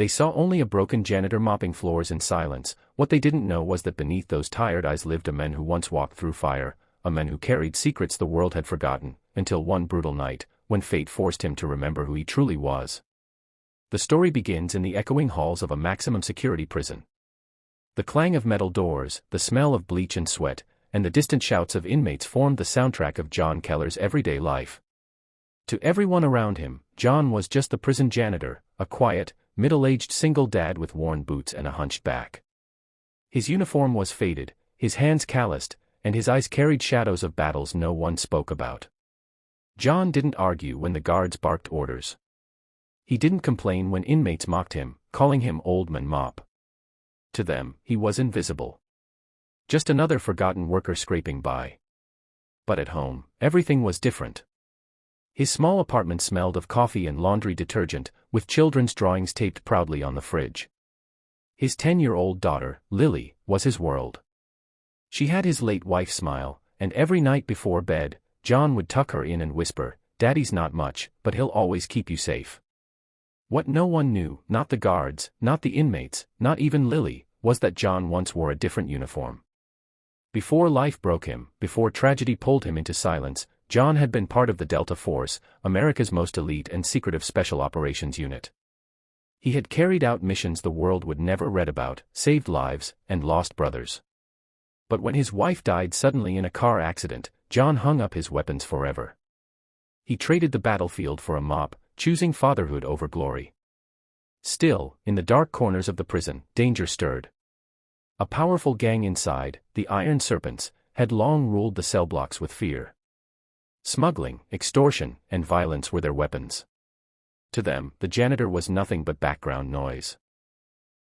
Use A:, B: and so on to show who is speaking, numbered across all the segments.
A: They saw only a broken janitor mopping floors in silence. What they didn't know was that beneath those tired eyes lived a man who once walked through fire, a man who carried secrets the world had forgotten, until one brutal night, when fate forced him to remember who he truly was. The story begins in the echoing halls of a maximum security prison. The clang of metal doors, the smell of bleach and sweat, and the distant shouts of inmates formed the soundtrack of John Keller's everyday life. To everyone around him, John was just the prison janitor, a quiet, middle-aged single dad with worn boots and a hunched back. His uniform was faded, his hands calloused, and his eyes carried shadows of battles no one spoke about. John didn't argue when the guards barked orders. He didn't complain when inmates mocked him, calling him Old Man Mop. To them, he was invisible. Just another forgotten worker scraping by. But at home, everything was different. His small apartment smelled of coffee and laundry detergent, with children's drawings taped proudly on the fridge. His 10-year-old daughter, Lily, was his world. She had his late wife's smile, and every night before bed, John would tuck her in and whisper, "Daddy's not much, but he'll always keep you safe." What no one knew, not the guards, not the inmates, not even Lily, was that John once wore a different uniform. Before life broke him, before tragedy pulled him into silence, John had been part of the Delta Force, America's most elite and secretive special operations unit. He had carried out missions the world would never read about, saved lives, and lost brothers. But when his wife died suddenly in a car accident, John hung up his weapons forever. He traded the battlefield for a mop, choosing fatherhood over glory. Still, in the dark corners of the prison, danger stirred. A powerful gang inside, the Iron Serpents, had long ruled the cell blocks with fear. Smuggling, extortion, and violence were their weapons. To them, the janitor was nothing but background noise.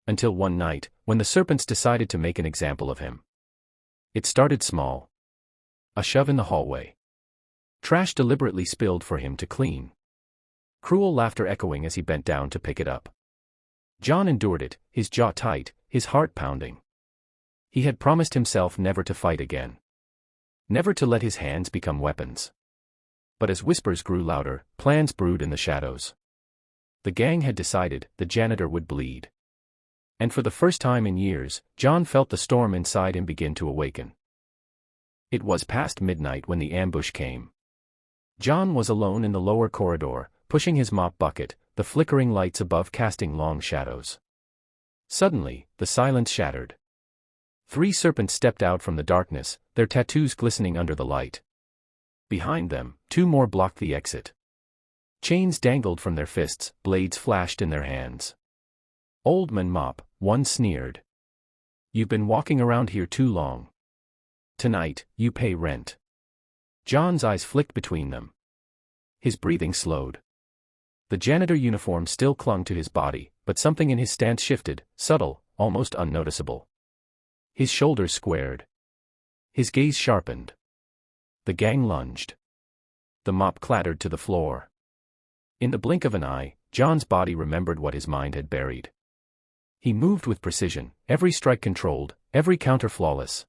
A: Until one night, when the Serpents decided to make an example of him. It started small. A shove in the hallway. Trash deliberately spilled for him to clean. Cruel laughter echoing as he bent down to pick it up. John endured it, his jaw tight, his heart pounding. He had promised himself never to fight again. Never to let his hands become weapons. But as whispers grew louder, plans brewed in the shadows. The gang had decided the janitor would bleed. And for the first time in years, John felt the storm inside him begin to awaken. It was past midnight when the ambush came. John was alone in the lower corridor, pushing his mop bucket, the flickering lights above casting long shadows. Suddenly, the silence shattered. 3 serpents stepped out from the darkness, their tattoos glistening under the light. Behind them, 2 more blocked the exit. Chains dangled from their fists, blades flashed in their hands. "Old Man Mop," one sneered. "You've been walking around here too long. Tonight, you pay rent." John's eyes flicked between them. His breathing slowed. The janitor uniform still clung to his body, but something in his stance shifted, subtle, almost unnoticeable. His shoulders squared. His gaze sharpened. The gang lunged. The mop clattered to the floor. In the blink of an eye, John's body remembered what his mind had buried. He moved with precision, every strike controlled, every counter flawless.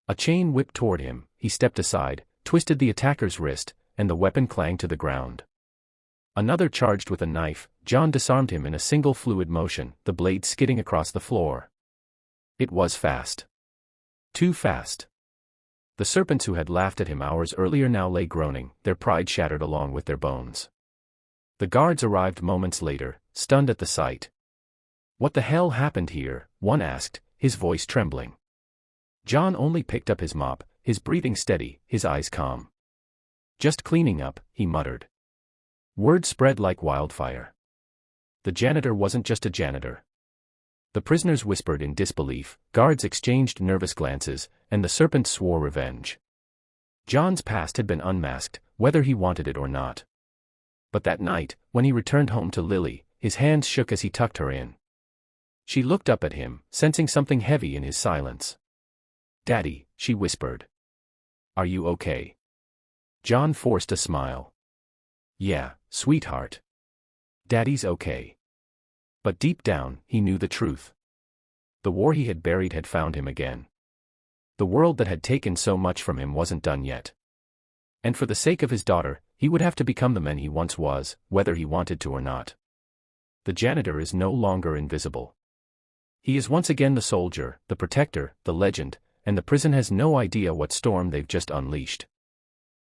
A: A chain whipped toward him, he stepped aside, twisted the attacker's wrist, and the weapon clanged to the ground. Another charged with a knife, John disarmed him in a single fluid motion, the blade skidding across the floor. It was fast. Too fast. The serpents who had laughed at him hours earlier now lay groaning, their pride shattered along with their bones. The guards arrived moments later, stunned at the sight. "What the hell happened here?" one asked, his voice trembling. John only picked up his mop, his breathing steady, his eyes calm. "Just cleaning up," he muttered. Word spread like wildfire. The janitor wasn't just a janitor. The prisoners whispered in disbelief, guards exchanged nervous glances, and the serpents swore revenge. John's past had been unmasked, whether he wanted it or not. But that night, when he returned home to Lily, his hands shook as he tucked her in. She looked up at him, sensing something heavy in his silence. "Daddy," she whispered. "Are you okay?" John forced a smile. "Yeah, sweetheart. Daddy's okay." But deep down, he knew the truth. The war he had buried had found him again. The world that had taken so much from him wasn't done yet. And for the sake of his daughter, he would have to become the man he once was, whether he wanted to or not. the janitor is no longer invisible. He is once again the soldier, the protector, the legend, and the prison has no idea what storm they've just unleashed.